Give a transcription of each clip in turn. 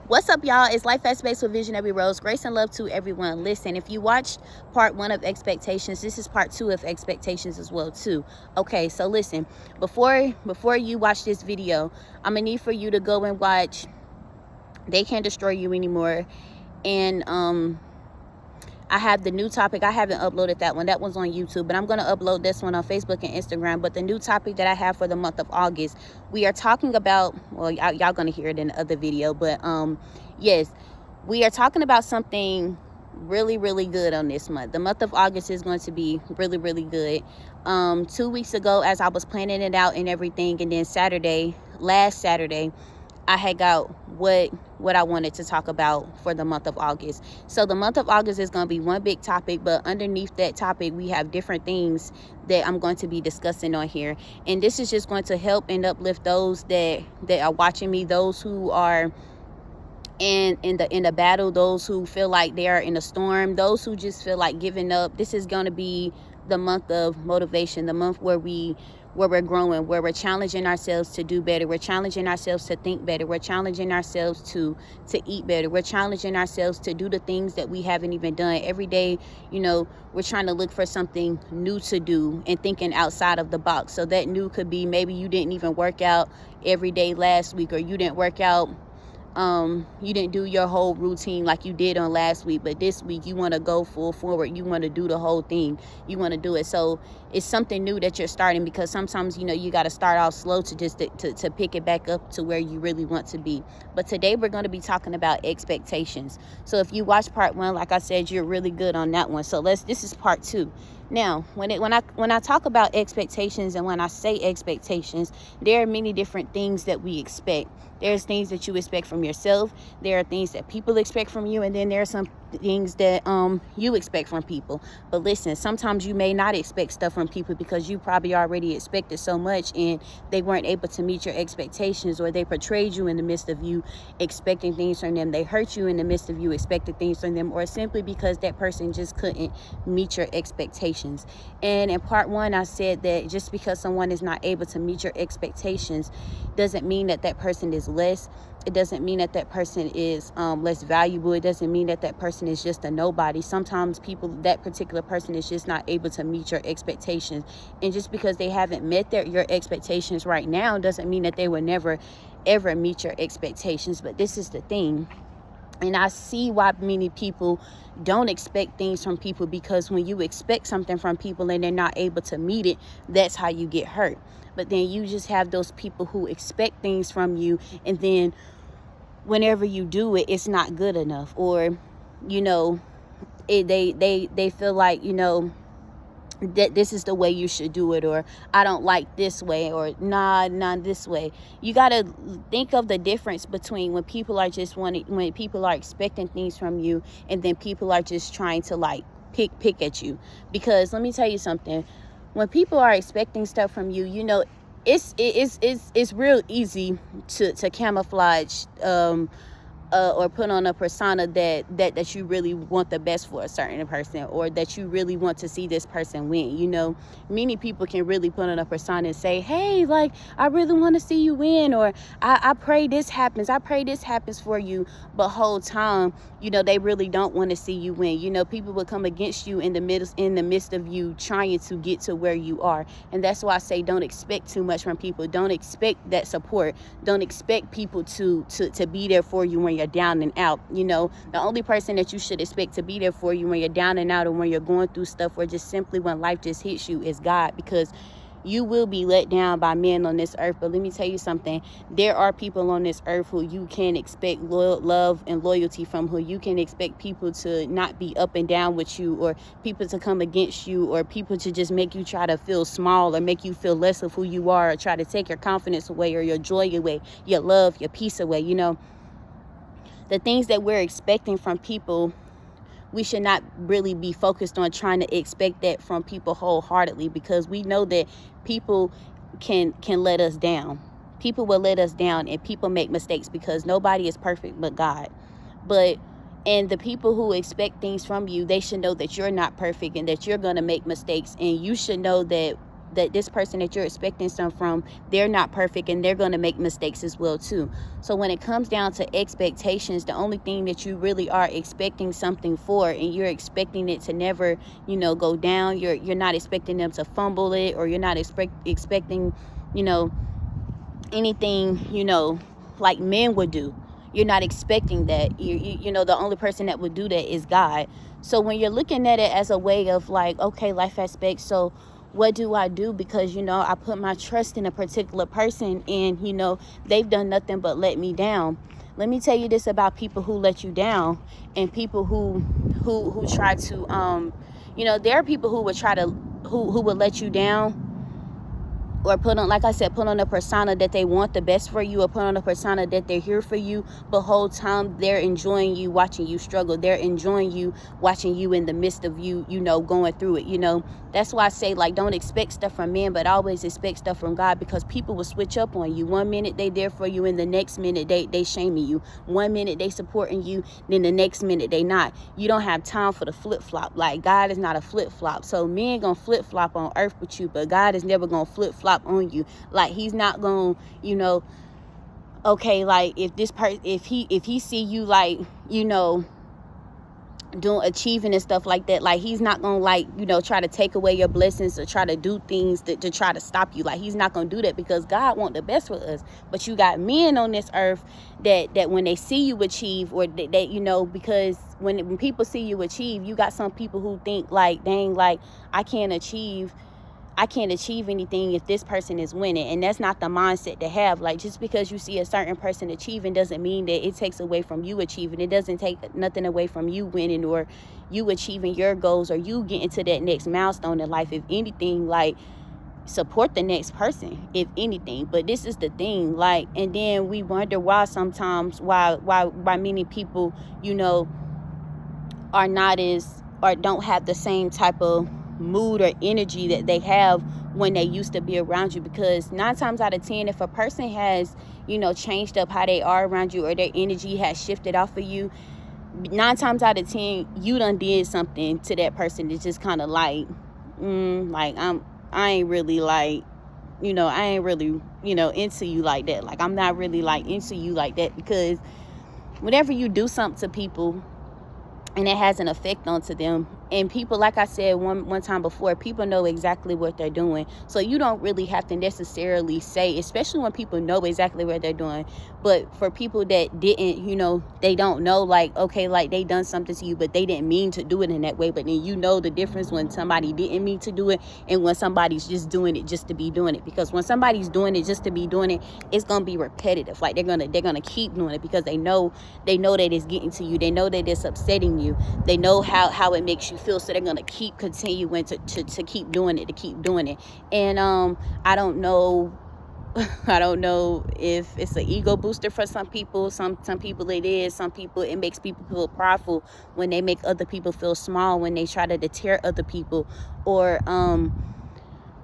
What's up, y'all? It's Life at Space with Visionary Rose. Grace and love to everyone. Listen, if you watched part 1 of Expectations, this is part 2 of Expectations as well too. Okay, so listen, before you watch this video, I'm gonna need for you to go and watch They Can't Destroy You Anymore. And I have the new topic. I haven't uploaded that one. That one's on YouTube, but I'm going to upload this one on Facebook and Instagram. But the new topic that I have for the month of August, we are talking about, well, y'all going to hear it in the other video, but yes, we are talking about something really, really good on this month. The month of August is going to be really, really good. 2 weeks ago, as I was planning it out and everything, and then last Saturday, I had got what I wanted to talk about for the month of August. So the month of August is going to be one big topic, but underneath that topic, we have different things that I'm going to be discussing on here. And this is just going to help and uplift those that are watching me, those who are in the battle, those who feel like they are in a storm, those who just feel like giving up. This is going to be the month of motivation, the month where we're growing, where we're challenging ourselves to do better. We're challenging ourselves to think better. We're challenging ourselves to eat better. We're challenging ourselves to do the things that we haven't even done. Every day, we're trying to look for something new to do and thinking outside of the box. So that new could be maybe you didn't even work out every day last week, or you didn't work out, you didn't do your whole routine like you did on last week, but this week you want to go full forward. You want to do the whole thing. You want to do it. So it's something new that you're starting, because sometimes you got to start off slow to just to pick it back up to where you really want to be. But today we're going to be talking about expectations. So if you watch part 1, like I said, you're really good on that one. So this is part 2. Now, when I talk about expectations, and when I say expectations, there are many different things that we expect. There's things that you expect from yourself. There are things that people expect from you, and then there are some things that you expect from people. But listen, sometimes you may not expect stuff from people because you probably already expected so much and they weren't able to meet your expectations, or they portrayed you in the midst of you expecting things from them. They hurt you in the midst of you expecting things from them, or simply because that person just couldn't meet your expectations. And in part 1, I said that just because someone is not able to meet your expectations doesn't mean that that person is less. It doesn't mean that that person is less valuable. It doesn't mean that that person is just a nobody. Sometimes that particular person is just not able to meet your expectations. And just because they haven't met your expectations right now doesn't mean that they will never, ever meet your expectations. But this is the thing. And I see why many people don't expect things from people, because when you expect something from people and they're not able to meet it, that's how you get hurt. But then you just have those people who expect things from you, and then whenever you do it, it's not good enough, or they feel like that this is the way you should do it, or I don't like this way, or nah this way. You got to think of the difference between when people are expecting things from you, and then people are just trying to like pick at you. Because let me tell you something, when people are expecting stuff from you, it's real easy to camouflage or put on a persona that you really want the best for a certain person, or that you really want to see this person win. Many people can really put on a persona and say, hey, like, I really want to see you win, or I pray this happens. I pray this happens for you. But whole time, they really don't want to see you win. People will come against you in the midst of you trying to get to where you are. And that's why I say don't expect too much from people. Don't expect that support. Don't expect people to be there for you when you're down and out. The only person that you should expect to be there for you when you're down and out, or when you're going through stuff, or just simply when life just hits you, is God. Because you will be let down by men on this earth. But let me tell you something. There are people on this earth who you can expect love and loyalty from, who you can expect people to not be up and down with you, or people to come against you, or people to just make you try to feel small, or make you feel less of who you are, or try to take your confidence away, or your joy away, your love, your peace away. The things that we're expecting from people, we should not really be focused on trying to expect that from people wholeheartedly, because we know that people can let us down. People will let us down, and people make mistakes, because nobody is perfect but God. And the people who expect things from you, they should know that you're not perfect, and that you're going to make mistakes. And you should know that that this person that you're expecting something from, they're not perfect and they're going to make mistakes as well too. So when it comes down to expectations, the only thing that you really are expecting something for, and you're expecting it to never, you know, go down. You're not expecting them to fumble it, or you're not expecting, you know, anything, you know, like men would do. You're not expecting that. You know, the only person that would do that is God. So when you're looking at it as a way of like, okay, life aspects, so what do I do? Because, you know, I put my trust in a particular person and, you know, they've done nothing but let me down. Let me tell you this about people who let you down, and people who try to, you know, there are people who would try to, who would let you down, or put on, like I said, put on a persona that they want the best for you, or put on a persona that they're here for you, but whole time they're enjoying you watching you struggle. They're enjoying you watching you in the midst of you, you know, going through it. You know, that's why I say, like, don't expect stuff from men, but always expect stuff from God, because people will switch up on you. One minute they there for you, and the next minute they shaming you. One minute they supporting you, then the next minute they not. You don't have time for the flip-flop. Like, God is not a flip-flop. So men gonna flip-flop on earth with you, but God is never gonna flip-flop on you. Like, he's not gonna, you know, okay, like, if this person, if he see you, like, you know, doing, achieving and stuff like that, like, he's not gonna, like, you know, try to take away your blessings or try to do things to try to stop you. Like, he's not gonna do that, because God wants the best for us. But you got men on this earth that when they see you achieve, or they, you know, because when people see you achieve, you got some people who think, like, dang, like, I can't achieve anything if this person is winning. And that's not the mindset to have. Like, just because you see a certain person achieving doesn't mean that it takes away from you achieving. It doesn't take nothing away from you winning, or you achieving your goals, or you getting to that next milestone in life. If anything, like, support the next person, if anything. But this is the thing, like, and then we wonder why sometimes, why many people, you know, are not as, or don't have the same type of mood or energy that they have when they used to be around you. Because 9 times out of 10, if a person has, you know, changed up how they are around you, or their energy has shifted off of you, 9 times out of 10 you done did something to that person that's just kind of like, like, I ain't really, like, you know, I ain't really, you know, into you like that. Like, I'm not really, like, into you like that. Because whenever you do something to people and it has an effect onto them, and people, like I said one time before, people know exactly what they're doing. So you don't really have to necessarily say, especially when people know exactly what they're doing. But for people that didn't, you know, they don't know, like, okay, like, they done something to you, but they didn't mean to do it in that way. But then you know the difference when somebody didn't mean to do it, and when somebody's just doing it just to be doing it. Because when somebody's doing it just to be doing it, it's gonna be repetitive. Like, they're gonna keep doing it, because they know that it's getting to you. They know that it's upsetting you. They know how it makes you feel. So they're gonna keep continuing to keep doing it, And I don't know if it's an ego booster for some people. Some people it is. Some people, it makes people feel prideful when they make other people feel small, when they try to deter other people, or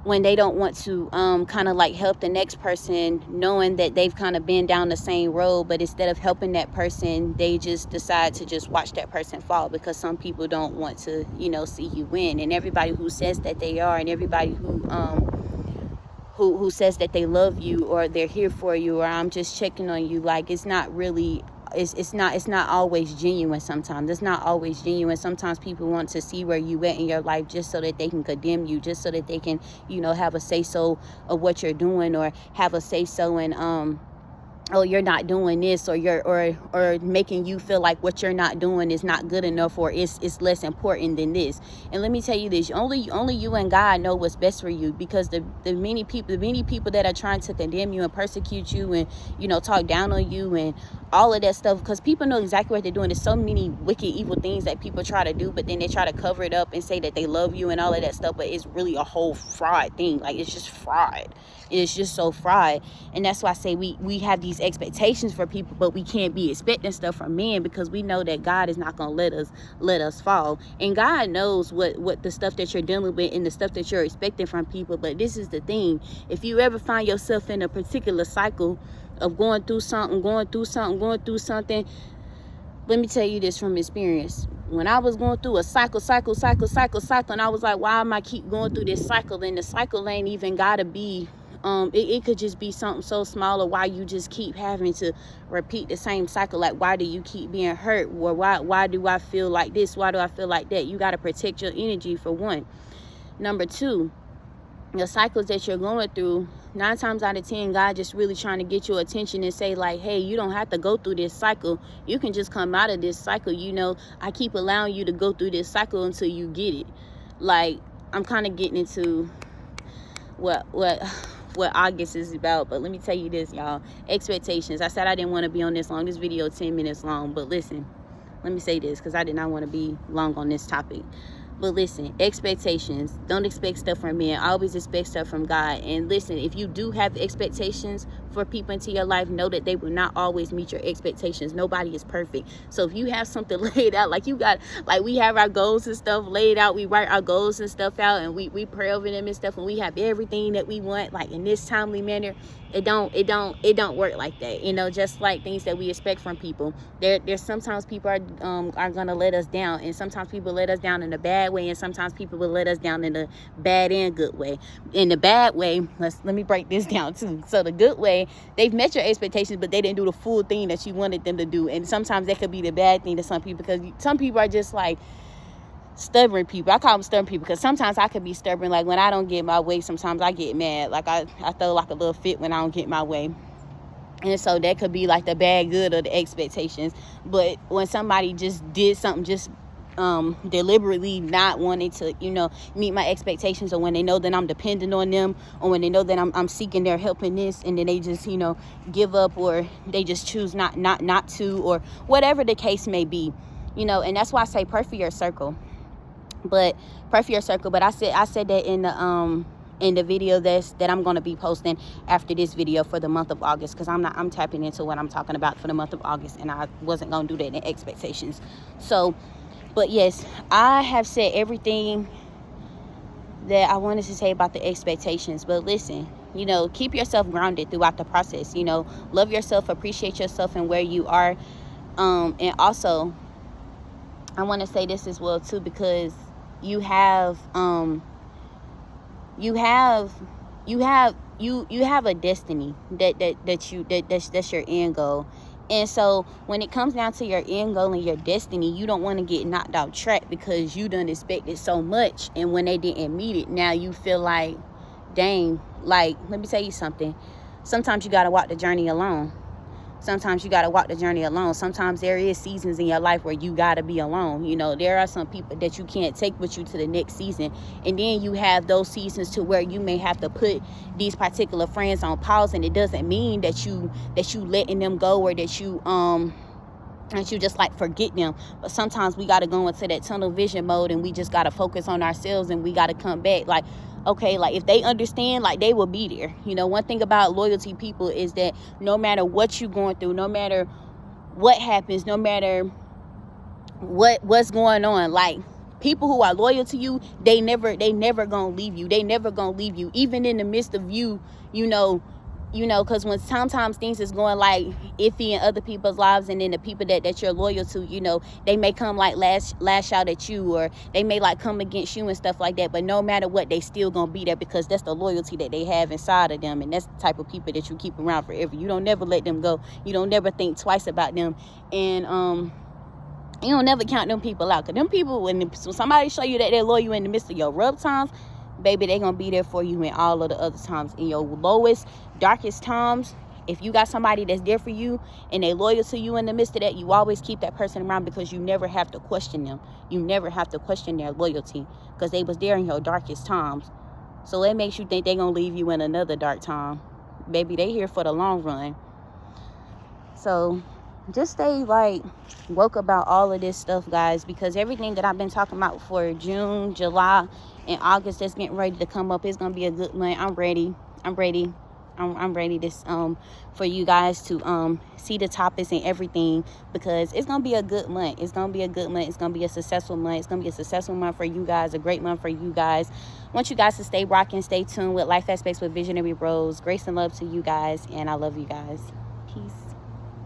when they don't want to kind of like help the next person, knowing that they've kind of been down the same road. But instead of helping that person, they just decide to just watch that person fall, because some people don't want to, you know, see you win. And everybody who says that they are, and everybody who says that they love you, or they're here for you, or I'm just checking on you, like, it's not really, it's not always genuine. Sometimes it's not always genuine. Sometimes people want to see where you at in your life, just so that they can condemn you, just so that they can, you know, have a say so of what you're doing, or have a say so in oh, you're not doing this, or you're or making you feel like what you're not doing is not good enough, or it's less important than this. And let me tell you this, only you and God know what's best for you. Because the many people that are trying to condemn you and persecute you, and, you know, talk down on you and all of that stuff, because people know exactly what they're doing. There's so many wicked, evil things that people try to do, but then they try to cover it up and say that they love you and all of that stuff, but it's really a whole fraud thing. Like, it's just fraud. It's just so fraud. And that's why I say we have these expectations for people, but we can't be expecting stuff from men, because we know that God is not going to let us fall. And God knows what the stuff that you're dealing with and the stuff that you're expecting from people. But this is the thing, if you ever find yourself in a particular cycle of going through something, let me tell you this from experience. when I was going through a cycle, and I was like, why am I keep going through this cycle? And the cycle ain't even gotta be, it could just be something so small, or why you just keep having to repeat the same cycle. Like, why do you keep being hurt? Or why do I feel like this? Why do I feel like that? You gotta protect your energy, for one. Number two, the cycles that you're going through, 9 times out of 10, God just really trying to get your attention and say, like, hey, you don't have to go through this cycle. You can just come out of this cycle. You know, I keep allowing you to go through this cycle until you get it. Like, I'm kind of getting into what August is about, but let me tell you this, y'all. Expectations. I said I didn't want to be on this long. This video 10 minutes long, but listen, let me say this, because I did not want to be long on this topic. But listen, expectations. Don't expect stuff from men. Always expect stuff from God. And listen, if you do have expectations for people into your life, know that they will not always meet your expectations. Nobody is perfect. So if you have something laid out, like we have our goals and stuff laid out, we write our goals and stuff out, and we pray over them and stuff, and we have everything that we want, like in this timely manner. It don't work like that. You know, just like things that we expect from people. There's sometimes people are gonna let us down, and sometimes people let us down in a bad way, and sometimes people will let us down in a bad and good way. In the bad way, let me break this down too. So the good way, they've met your expectations, but they didn't do the full thing that you wanted them to do. And sometimes that could be the bad thing to some people, because some people are just like stubborn people. I call them stubborn people because sometimes I could be stubborn. Like, when I don't get my way, sometimes I get mad. Like, I throw like a little fit when I don't get my way. And so that could be like the bad good of the expectations. But when somebody just did something just deliberately not wanting to, you know, meet my expectations, or when they know that I'm dependent on them, or when they know that I'm seeking their help in this, and then they just, you know, give up, or they just choose not to, or whatever the case may be, you know. And that's why I say pray for your circle. But pray for your circle. But I said that in the video that I'm going to be posting after this video for the month of August, because I'm tapping into what I'm talking about for the month of August, and I wasn't going to do that in expectations. So, but yes, I have said everything that I wanted to say about the expectations. But listen, you know, keep yourself grounded throughout the process. You know, love yourself, appreciate yourself and where you are. And also, I want to say this as well too, because you have a destiny that's your end goal. And so when it comes down to your end goal and your destiny, you don't want to get knocked off track because you done expected so much, and when they didn't meet it, now you feel like, dang. Like, let me tell you something. Sometimes you got to walk the journey alone. Sometimes there is seasons in your life where you got to be alone. You know, there are some people that you can't take with you to the next season. And then you have those seasons to where you may have to put these particular friends on pause. And it doesn't mean that you letting them go, or that you just like forget them. But sometimes we got to go into that tunnel vision mode, and we just got to focus on ourselves, and we got to come back. Like, okay, like if they understand, like they will be there. You know, one thing about loyalty people is that no matter what you're going through, no matter what happens, no matter what's going on, like people who are loyal to you, they never gonna leave you. They never gonna leave you, even in the midst of you know, because when sometimes things is going like iffy in other people's lives, and then the people that you're loyal to, you know, they may come like lash out at you, or they may like come against you and stuff like that. But no matter what, they still gonna be there, because that's the loyalty that they have inside of them, and that's the type of people that you keep around forever. You don't never let them go. You don't never think twice about them, and you don't never count them people out. Because them people, when somebody show you that they're loyal in the midst of your rough times, baby, they're going to be there for you in all of the other times. In your lowest, darkest times, if you got somebody that's there for you and they loyal to you in the midst of that, you always keep that person around, because you never have to question them. You never have to question their loyalty, because they was there in your darkest times. So it makes you think they're going to leave you in another dark time. Baby, they here for the long run. So just stay like woke about all of this stuff, guys, because everything that I've been talking about for June, July, and August that's getting ready to come up, is gonna be a good month. I'm ready this for you guys to see the topics and everything, because it's gonna be a good month. It's gonna be a successful month. It's gonna be a successful month for you guys, a great month for you guys. I want you guys to stay rocking, stay tuned with Life Aspects with Visionary Rose. Grace and love to you guys, and I love you guys.